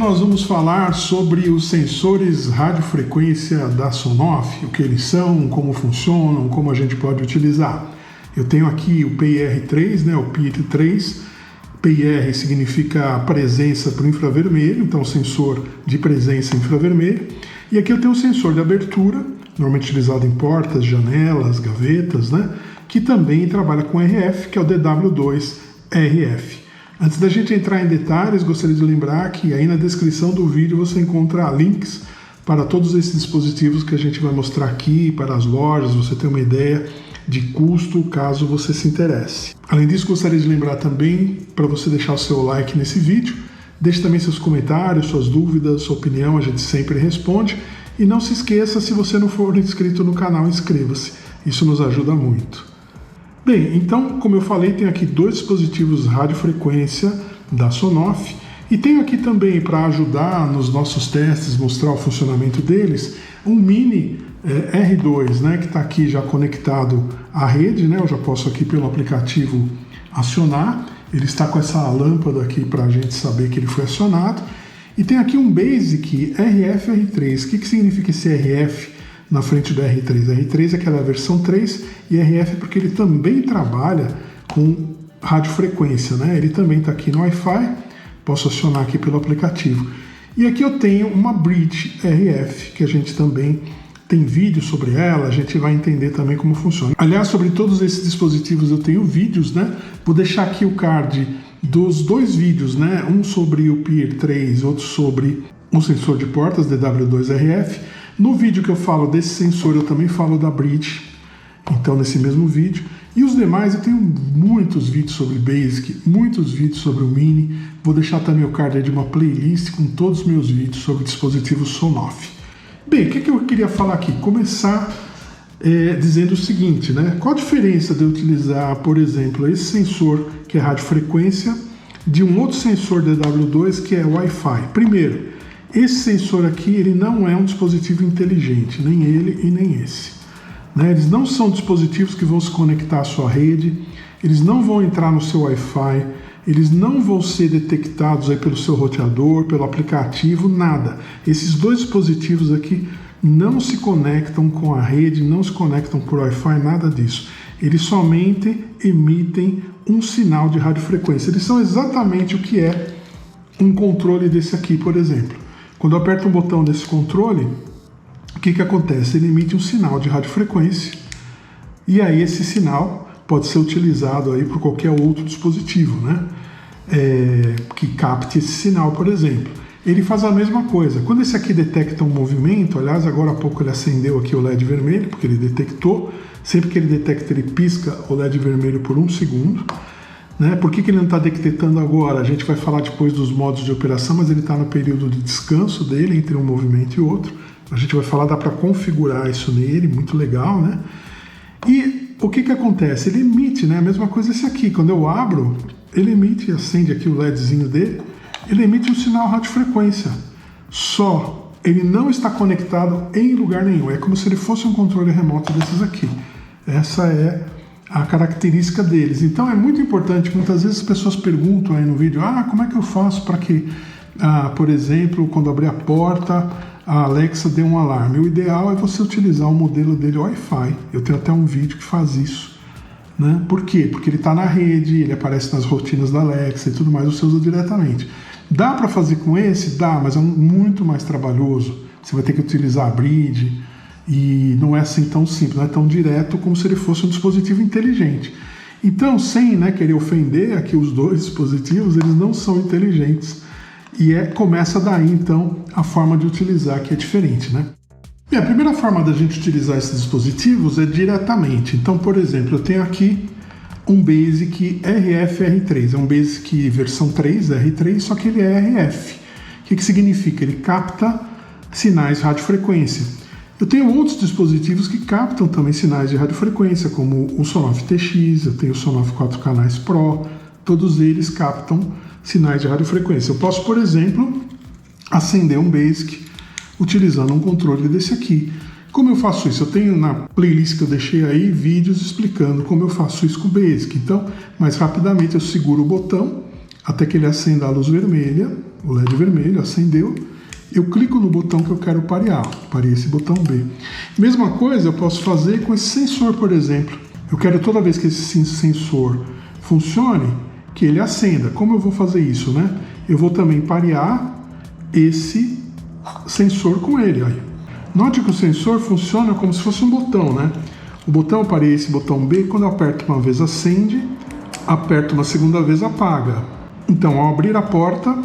nós vamos falar sobre os sensores radiofrequência da Sonoff, o que eles são, como funcionam, como a gente pode utilizar. Eu tenho aqui o PIR3, né, o PIR3. PIR significa presença para o infravermelho, então sensor de presença infravermelho. E aqui eu tenho um sensor de abertura, normalmente utilizado em portas, janelas, gavetas, né, que também trabalha com RF, que é o DW2RF. Antes da gente entrar em detalhes, gostaria de lembrar que aí na descrição do vídeo você encontra links para todos esses dispositivos que a gente vai mostrar aqui, para as lojas, você ter uma ideia de custo, caso você se interesse. Além disso, gostaria de lembrar também para você deixar o seu like nesse vídeo, deixe também seus comentários, suas dúvidas, sua opinião, a gente sempre responde. E não se esqueça, se você não for inscrito no canal, inscreva-se, isso nos ajuda muito. Bem, então, como eu falei, tenho aqui dois dispositivos radiofrequência da Sonoff e tenho aqui também, para ajudar nos nossos testes, mostrar o funcionamento deles, um mini R2, né, que está aqui já conectado à rede, né, eu já posso aqui pelo aplicativo acionar, ele está com essa lâmpada aqui para a gente saber que ele foi acionado, e tem aqui um Basic RF-R3. O que significa esse RF na frente do R3? R3 é aquela versão 3 e RF porque ele também trabalha com radiofrequência, né? Ele também está aqui no Wi-Fi, posso acionar aqui pelo aplicativo. E aqui eu tenho uma Bridge RF, que a gente também tem vídeo sobre ela, a gente vai entender também como funciona. Aliás, sobre todos esses dispositivos eu tenho vídeos, né? Vou deixar aqui o card dos dois vídeos, né? Um sobre o PIR3, outro sobre o sensor de portas DW2RF. No vídeo que eu falo desse sensor, eu também falo da Bridge, então nesse mesmo vídeo. E os demais, eu tenho muitos vídeos sobre Basic, muitos vídeos sobre o Mini. Vou deixar também o card aí de uma playlist com todos os meus vídeos sobre dispositivos Sonoff. Bem, o que eu queria falar aqui? Começar dizendo o seguinte, né? Qual a diferença de eu utilizar, por exemplo, esse sensor que é radiofrequência de um outro sensor DW2 que é Wi-Fi? Primeiro, esse sensor aqui, ele não é um dispositivo inteligente, nem ele e nem esse. Né? Eles não são dispositivos que vão se conectar à sua rede, eles não vão entrar no seu Wi-Fi, eles não vão ser detectados aí pelo seu roteador, pelo aplicativo, nada. Esses dois dispositivos aqui não se conectam com a rede, não se conectam por Wi-Fi, nada disso. Eles somente emitem um sinal de radiofrequência. Eles são exatamente o que é um controle desse aqui, por exemplo. Quando eu aperto um botão desse controle, o que acontece? Ele emite um sinal de radiofrequência e aí esse sinal pode ser utilizado aí por qualquer outro dispositivo, né? Que capte esse sinal, por exemplo. Ele faz a mesma coisa. Quando esse aqui detecta um movimento, aliás, agora há pouco ele acendeu aqui o LED vermelho, porque ele detectou. Sempre que ele detecta, ele pisca o LED vermelho por 1 segundo. Né? Por que ele não está detectando agora? A gente vai falar depois dos modos de operação, mas ele está no período de descanso dele entre um movimento e outro. A gente vai falar, dá para configurar isso nele, muito legal, né? E o que acontece? Ele emite, né? A mesma coisa esse aqui. Quando eu abro, ele emite, acende aqui o LEDzinho dele, ele emite um sinal radiofrequência. Só, ele não está conectado em lugar nenhum. É como se ele fosse um controle remoto desses aqui. Essa é a característica deles. Então é muito importante, muitas vezes as pessoas perguntam aí no vídeo, como é que eu faço para que, por exemplo, quando abrir a porta, a Alexa dê um alarme? O ideal é você utilizar o modelo dele Wi-Fi. Eu tenho até um vídeo que faz isso. Né? Por quê? Porque ele está na rede, ele aparece nas rotinas da Alexa e tudo mais, você usa diretamente. Dá para fazer com esse? Dá, mas é muito mais trabalhoso. Você vai ter que utilizar a Bridge, e não é assim tão simples, não é tão direto como se ele fosse um dispositivo inteligente. Então, sem querer ofender aqui os dois dispositivos, eles não são inteligentes. E começa daí, então, a forma de utilizar, que é diferente, né? E a primeira forma da gente utilizar esses dispositivos é diretamente. Então, por exemplo, eu tenho aqui um Basic RF-R3. É um Basic versão 3, R3, só que ele é RF. O que significa? Ele capta sinais de radiofrequência. Eu tenho outros dispositivos que captam também sinais de radiofrequência, como o Sonoff TX, eu tenho o Sonoff 4 canais Pro, todos eles captam sinais de radiofrequência. Eu posso, por exemplo, acender um Basic utilizando um controle desse aqui. Como eu faço isso? Eu tenho na playlist que eu deixei aí vídeos explicando como eu faço isso com o Basic. Então, mais rapidamente eu seguro o botão até que ele acenda a luz vermelha, o LED vermelho, acendeu, eu clico no botão que eu quero parear, parei esse botão B. Mesma coisa eu posso fazer com esse sensor, por exemplo. Eu quero toda vez que esse sensor funcione, que ele acenda. Como eu vou fazer isso, né? Eu vou também parear esse sensor com ele. Aí. Note que o sensor funciona como se fosse um botão, né? O botão, eu parei esse botão B, quando eu aperto uma vez acende, aperto uma segunda vez apaga. Então, ao abrir a porta,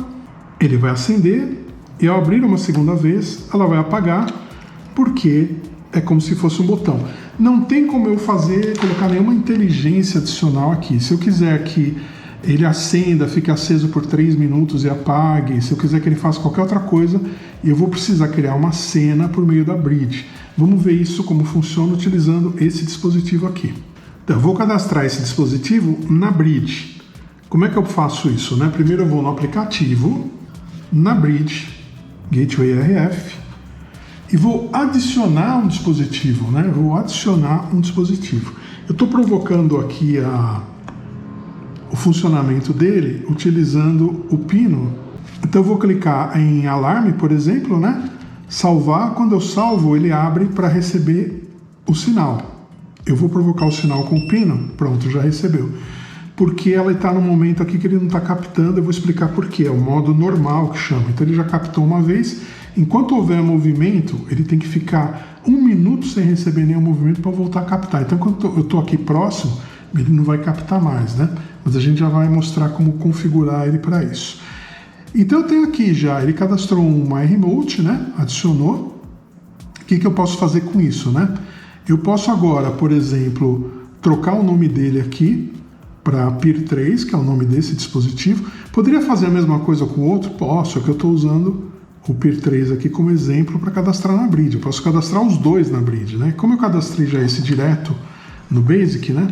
ele vai acender, e ao abrir uma segunda vez, ela vai apagar, porque é como se fosse um botão. Não tem como eu colocar nenhuma inteligência adicional aqui. Se eu quiser que ele acenda, fique aceso por 3 minutos e apague, se eu quiser que ele faça qualquer outra coisa, eu vou precisar criar uma cena por meio da Bridge. Vamos ver isso como funciona utilizando esse dispositivo aqui. Então, eu vou cadastrar esse dispositivo na Bridge. Como é que eu faço isso, né? Primeiro eu vou no aplicativo, na Bridge, Gateway RF, e vou adicionar um dispositivo, né? Vou adicionar um dispositivo. Eu estou provocando aqui o funcionamento dele utilizando o pino. Então eu vou clicar em alarme, por exemplo, né? Salvar. Quando eu salvo, ele abre para receber o sinal. Eu vou provocar o sinal com o pino. Pronto, já recebeu. Porque ela está no momento aqui que ele não está captando, eu vou explicar por quê. É o modo normal que chama. Então ele já captou uma vez. Enquanto houver movimento, ele tem que ficar 1 minuto sem receber nenhum movimento para voltar a captar. Então quando eu estou aqui próximo, ele não vai captar mais, né? Mas a gente já vai mostrar como configurar ele para isso. Então eu tenho aqui já, ele cadastrou uma remote, né? Adicionou. O que eu posso fazer com isso, né? Eu posso agora, por exemplo, trocar o nome dele aqui para Peer 3, que é o nome desse dispositivo. Poderia fazer a mesma coisa com o outro? Posso, é que eu estou usando o Peer 3 aqui como exemplo para cadastrar na Bridge. Eu posso cadastrar os dois na Bridge, né? Como eu cadastrei já esse direto no Basic, né?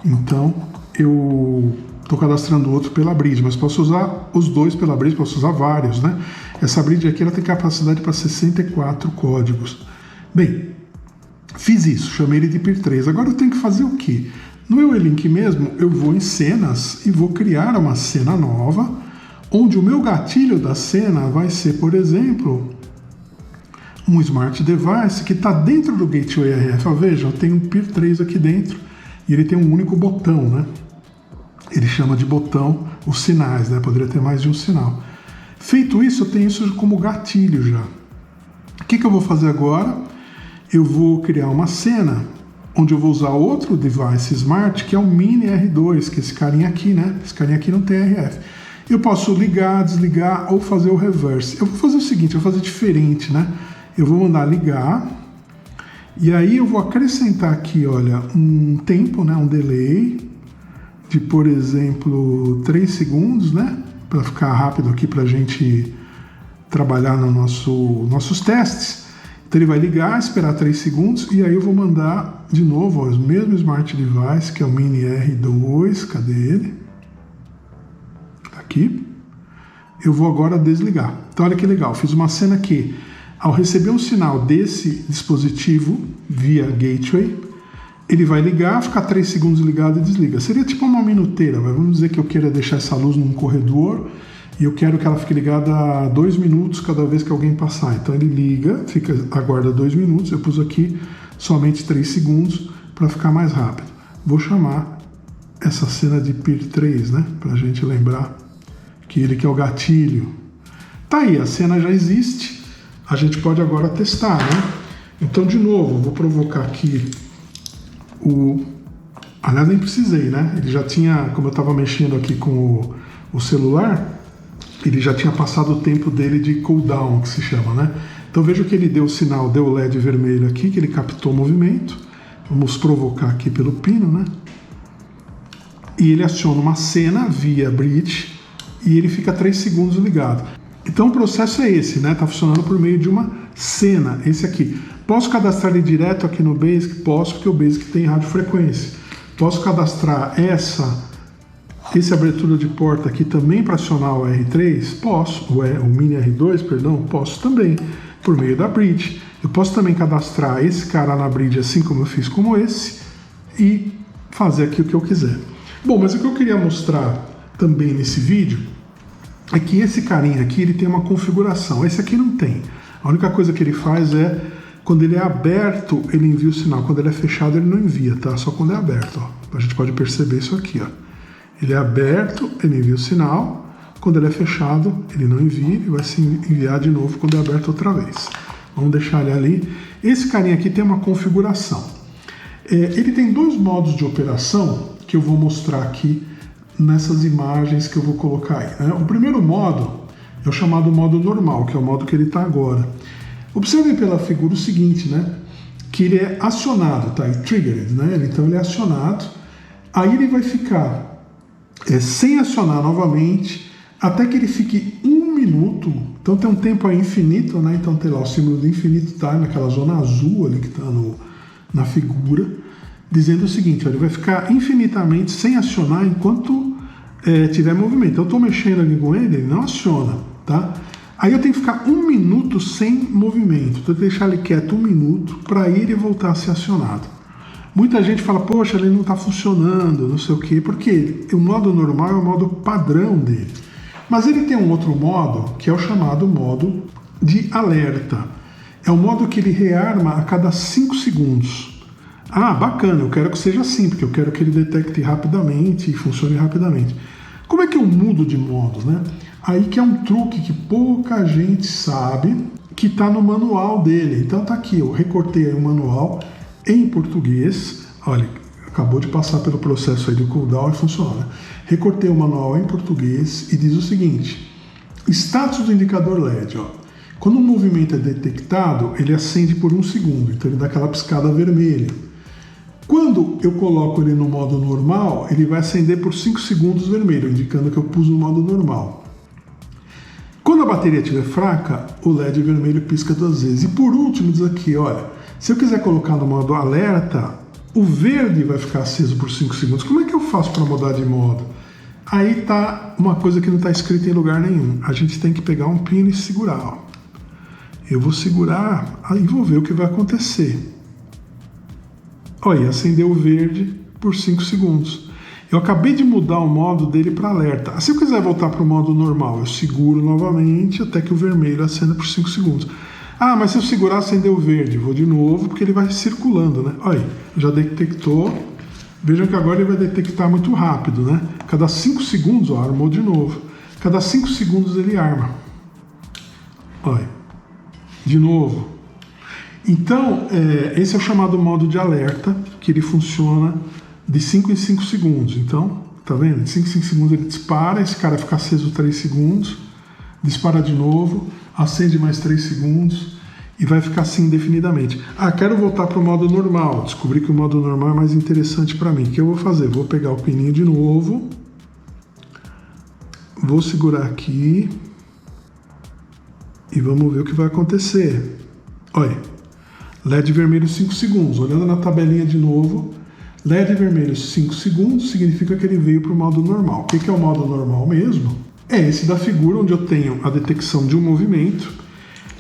Então eu estou cadastrando o outro pela Bridge, mas posso usar os dois pela Bridge, posso usar vários, né? Essa Bridge aqui ela tem capacidade para 64 códigos. Bem, fiz isso, chamei ele de Peer 3. Agora eu tenho que fazer o quê? No EULink mesmo, eu vou em cenas e vou criar uma cena nova, onde o meu gatilho da cena vai ser, por exemplo, um Smart Device que está dentro do Gateway RF. Veja, eu tenho um Peer 3 aqui dentro e ele tem um único botão, né? Ele chama de botão os sinais, né? Poderia ter mais de um sinal. Feito isso, eu tenho isso como gatilho já. O que eu vou fazer agora? Eu vou criar uma cena onde eu vou usar outro device smart, que é o Mini R2, que é esse carinha aqui, né? Esse carinha aqui não tem RF. Eu posso ligar, desligar ou fazer o reverse. Eu vou fazer o seguinte, eu vou fazer diferente, né? Eu vou mandar ligar e aí eu vou acrescentar aqui, olha, um tempo, né? Um delay de, por exemplo, 3 segundos, né? Para ficar rápido aqui para a gente trabalhar no nossos testes. Então ele vai ligar, esperar 3 segundos e aí eu vou mandar de novo ó, o mesmo Smart Device, que é o Mini R2, cadê ele? Aqui. Eu vou agora desligar. Então olha que legal, fiz uma cena que ao receber um sinal desse dispositivo via Gateway, ele vai ligar, ficar 3 segundos ligado e desliga. Seria tipo uma minuteira, mas vamos dizer que eu queira deixar essa luz num corredor e eu quero que ela fique ligada a 2 minutos cada vez que alguém passar. Então ele liga, aguarda 2 minutos, eu pus aqui somente 3 segundos para ficar mais rápido. Vou chamar essa cena de Peer 3, né? Para a gente lembrar que ele que é o gatilho. Tá aí, a cena já existe, a gente pode agora testar, né? Então, de novo, vou provocar aqui Aliás, nem precisei, né? Ele já tinha, como eu estava mexendo aqui com o celular, ele já tinha passado o tempo dele de cooldown, que se chama, né? Então veja que ele deu o sinal, deu o LED vermelho aqui, que ele captou o movimento. Vamos provocar aqui pelo pino, né? E ele aciona uma cena via Bridge e ele fica 3 segundos ligado. Então o processo é esse, né? Está funcionando por meio de uma cena, esse aqui. Posso cadastrar ele direto aqui no Basic? Posso, porque o Basic tem radiofrequência. Posso cadastrar essa abertura de porta aqui também para acionar o R3? Posso. O Mini R2, perdão? Posso também, por meio da Bridge. Eu posso também cadastrar esse cara na Bridge, assim como eu fiz como esse, e fazer aqui o que eu quiser. Bom, mas o que eu queria mostrar também nesse vídeo é que esse carinha aqui ele tem uma configuração, esse aqui não tem. A única coisa que ele faz é, quando ele é aberto, ele envia o sinal, quando ele é fechado, ele não envia, tá? Só quando é aberto, ó. A gente pode perceber isso aqui, ó. Ele é aberto, ele envia o sinal, quando ele é fechado, ele não envia, ele vai se enviar de novo quando é aberto outra vez. Vamos deixar ele ali. Esse carinha aqui tem uma configuração. Ele tem dois modos de operação que eu vou mostrar aqui nessas imagens que eu vou colocar aí, né? O primeiro modo é o chamado modo normal, que é o modo que ele está agora. Observem pela figura o seguinte, né? Que ele é acionado, tá? Triggered, né? Então ele é acionado, aí ele vai ficar sem acionar novamente, até que ele fique 1 minuto. Então tem um tempo aí infinito, né? Então tem lá o símbolo do infinito, tá? Naquela zona azul ali que está na figura, dizendo o seguinte, ó, ele vai ficar infinitamente sem acionar enquanto tiver movimento. Eu estou mexendo ali com ele não aciona, tá? Aí eu tenho que ficar 1 minuto sem movimento, então eu tenho que deixar ele quieto 1 minuto para ele voltar a ser acionado. Muita gente fala, poxa, ele não está funcionando, não sei o quê, porque o modo normal é o modo padrão dele. Mas ele tem um outro modo, que é o chamado modo de alerta. É o modo que ele rearma a cada 5 segundos. Ah, bacana, eu quero que seja assim, porque eu quero que ele detecte rapidamente e funcione rapidamente. Como é que eu mudo de modo, né? Aí que é um truque que pouca gente sabe, que está no manual dele. Então tá aqui, eu recortei aí o manual em português. Olha, acabou de passar pelo processo aí do cooldown e funciona. Recortei o manual em português e diz o seguinte: status do indicador LED, ó. Quando um movimento é detectado, ele acende por 1 segundo, então ele dá aquela piscada vermelha. Quando eu coloco ele no modo normal, ele vai acender por 5 segundos vermelho, indicando que eu pus no modo normal. Quando a bateria estiver fraca, o LED vermelho pisca 2 vezes. E por último, diz aqui, olha, se eu quiser colocar no modo alerta, o verde vai ficar aceso por 5 segundos. Como é que eu faço para mudar de modo? Aí tá uma coisa que não está escrita em lugar nenhum. A gente tem que pegar um pino e segurar, ó. Eu vou segurar e vou ver o que vai acontecer. Olha, acendeu o verde por 5 segundos. Eu acabei de mudar o modo dele para alerta. Se eu quiser voltar para o modo normal, eu seguro novamente até que o vermelho acenda por 5 segundos. Ah, mas se eu segurar, acendeu o verde. Vou de novo, porque ele vai circulando, né? Olha, já detectou. Vejam que agora ele vai detectar muito rápido, né? Cada 5 segundos, ó, armou de novo. Cada 5 segundos ele arma. Olha. De novo. Então, esse é o chamado modo de alerta, que ele funciona de 5 em 5 segundos. Então, tá vendo? De 5 em 5 segundos ele dispara, esse cara fica aceso 3 segundos, dispara de novo, acende mais 3 segundos e vai ficar assim indefinidamente. Ah, quero voltar para o modo normal. Descobri que o modo normal é mais interessante para mim. O que eu vou fazer? Vou pegar o pininho de novo, vou segurar aqui e vamos ver o que vai acontecer. Olha, LED vermelho 5 segundos. Olhando na tabelinha de novo, LED vermelho 5 segundos significa que ele veio para o modo normal. O que é o modo normal mesmo? É esse da figura, onde eu tenho a detecção de um movimento.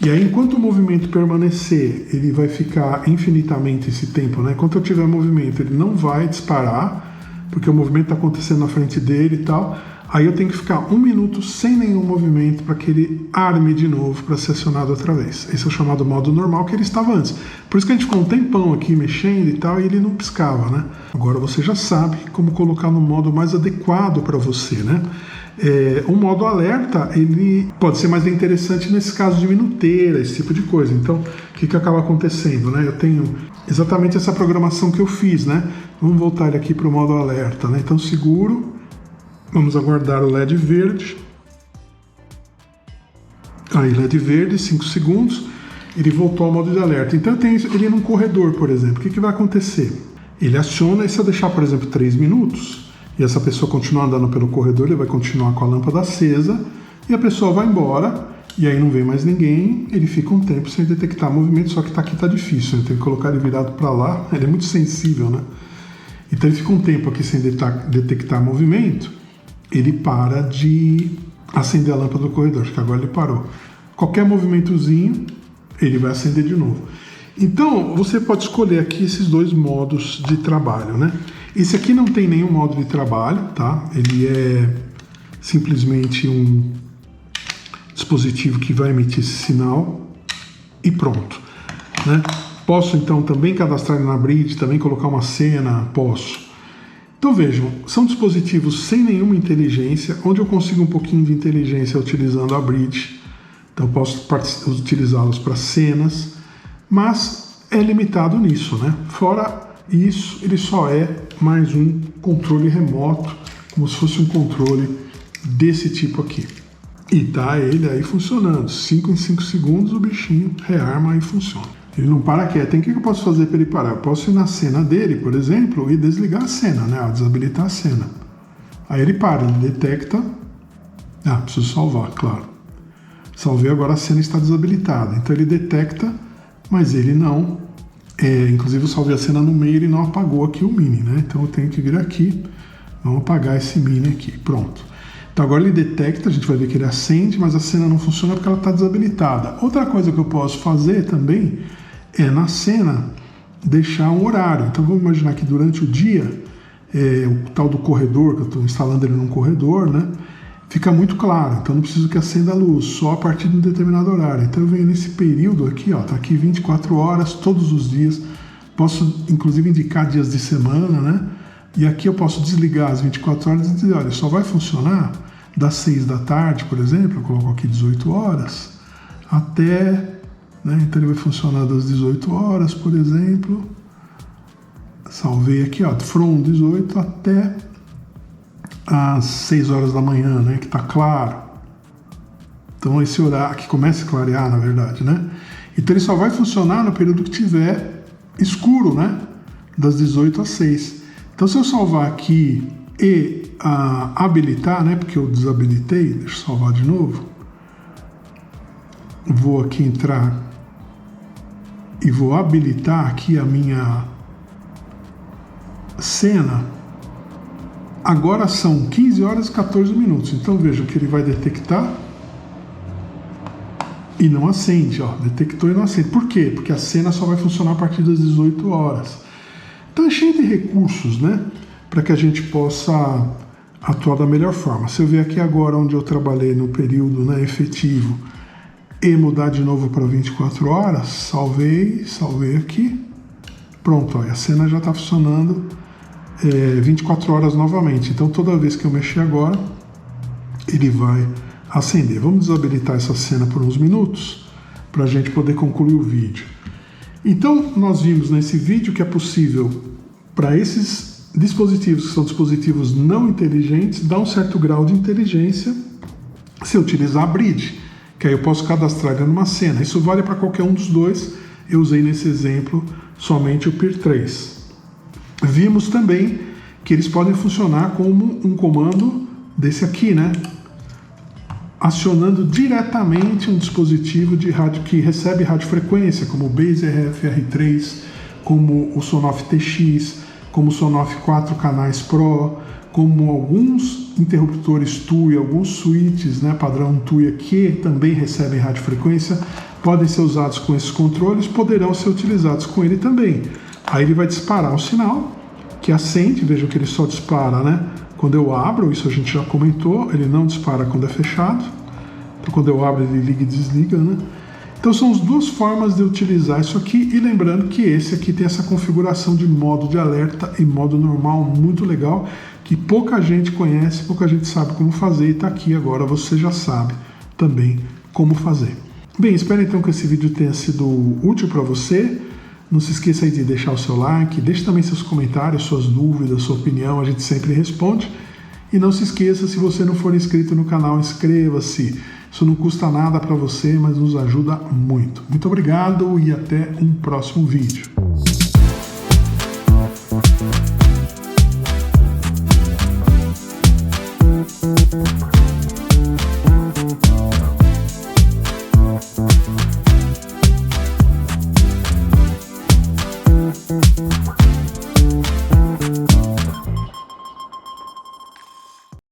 E aí, enquanto o movimento permanecer, ele vai ficar infinitamente esse tempo, né? Enquanto eu tiver movimento, ele não vai disparar, porque o movimento está acontecendo na frente dele e tal. Aí eu tenho que ficar 1 minuto sem nenhum movimento para que ele arme de novo para ser acionado outra vez. Esse é o chamado modo normal, que ele estava antes. Por isso que a gente ficou um tempão aqui mexendo e tal, e ele não piscava, né? Agora você já sabe como colocar no modo mais adequado para você, né? O modo alerta, ele pode ser mais interessante nesse caso de minuteira, esse tipo de coisa. Então, o que acaba acontecendo, né? Eu tenho exatamente essa programação que eu fiz, né? Vamos voltar ele aqui para o modo alerta, né? Então, seguro. Vamos aguardar o LED verde. Aí, LED verde, 5 segundos. Ele voltou ao modo de alerta. Então, eu tenho ele num corredor, por exemplo. O que vai acontecer? Ele aciona, e se eu deixar, por exemplo, 3 minutos, e essa pessoa continuar andando pelo corredor, ele vai continuar com a lâmpada acesa, e a pessoa vai embora, e aí não vem mais ninguém, ele fica um tempo sem detectar movimento, só que aqui tá difícil, né? Tem que colocar ele virado para lá, ele é muito sensível, né? Então ele fica um tempo aqui sem detectar movimento, ele para de acender a lâmpada do corredor, acho que agora ele parou. Qualquer movimentozinho, ele vai acender de novo. Então, você pode escolher aqui esses dois modos de trabalho, né? Esse aqui não tem nenhum modo de trabalho, tá? Ele é simplesmente dispositivo que vai emitir esse sinal e pronto, né? Posso então também cadastrar ele na bridge, também colocar uma senha, posso. Então vejam, são dispositivos sem nenhuma inteligência, onde eu consigo um pouquinho de inteligência utilizando a bridge. Então eu posso utilizá-los para cenas, mas é limitado nisso, né? Fora isso, ele só é mais um controle remoto, como se fosse um controle desse tipo aqui. E tá ele aí funcionando. 5 em 5 segundos o bichinho rearma e funciona. Ele não para quieto. Então, o que eu posso fazer para ele parar? Eu posso ir na cena dele, por exemplo, e desligar a cena, né? Desabilitar a cena. Aí ele para, ele detecta. Ah, preciso salvar, claro. Salvei, agora a cena está desabilitada. Então ele detecta, mas ele não. Inclusive eu salvei a cena no meio e ele não apagou aqui o mini, né? Então eu tenho que vir aqui, vamos apagar esse mini aqui, pronto. Então agora ele detecta, a gente vai ver que ele acende, mas a cena não funciona porque ela está desabilitada. Outra coisa que eu posso fazer também é na cena deixar um horário. Então vamos imaginar que durante o dia, o tal do corredor, que eu estou instalando ele num corredor, né? Fica muito claro, então não preciso que acenda a luz, só a partir de um determinado horário. Então eu venho nesse período aqui, ó, tá aqui 24 horas, todos os dias. Posso inclusive indicar dias de semana, né? E aqui eu posso desligar as 24 horas e dizer, olha, só vai funcionar das 6 da tarde, por exemplo, eu coloco aqui 18 horas, até, né? Então ele vai funcionar das 18 horas, por exemplo. Salvei aqui, ó, from 18 até às 6 horas da manhã, né, que tá claro. Então esse horário que começa a clarear, na verdade, né? Então ele só vai funcionar no período que tiver escuro, né? Das 18 às 6. Então se eu salvar aqui e habilitar, né? Porque eu desabilitei, deixa eu salvar de novo. Vou aqui entrar e vou habilitar aqui a minha cena. Agora são 15 horas e 14 minutos. Então vejam que ele vai detectar e não acende, ó. Detectou e não acende. Por quê? Porque a cena só vai funcionar a partir das 18 horas. Então é cheio de recursos, né? Para que a gente possa atuar da melhor forma. Se eu ver aqui agora onde eu trabalhei no período, né, efetivo e mudar de novo para 24 horas, salvei aqui. Pronto, ó, a cena já está funcionando 24 horas novamente. Então toda vez que eu mexer agora, ele vai acender. Vamos desabilitar essa cena por uns minutos para a gente poder concluir o vídeo. Então nós vimos nesse vídeo que é possível para esses dispositivos que são dispositivos não inteligentes dar um certo grau de inteligência se eu utilizar a bridge, que aí eu posso cadastrar ele numa cena. Isso vale para qualquer um dos dois. Eu usei nesse exemplo somente o PIR 3. Vimos também que eles podem funcionar como um comando desse aqui, né? Acionando diretamente um dispositivo de rádio que recebe radiofrequência, como o Base RF-R3, como o Sonoff TX, como o Sonoff 4 canais Pro, como alguns interruptores TUI, alguns switches, né, padrão TUI que também recebem radiofrequência, podem ser usados com esses controles, poderão ser utilizados com ele também. Aí ele vai disparar um sinal que acende, vejam que ele só dispara, né, quando eu abro, isso a gente já comentou, ele não dispara quando é fechado. Então quando eu abro ele liga e desliga, né? Então são as duas formas de utilizar isso aqui, e lembrando que esse aqui tem essa configuração de modo de alerta e modo normal muito legal, que pouca gente conhece, pouca gente sabe como fazer, e está aqui agora, você já sabe também como fazer. Bem, espero então que esse vídeo tenha sido útil para você. Não se esqueça aí de deixar o seu like, deixe também seus comentários, suas dúvidas, sua opinião, a gente sempre responde. E não se esqueça, se você não for inscrito no canal, inscreva-se. Isso não custa nada para você, mas nos ajuda muito. Muito obrigado e até um próximo vídeo.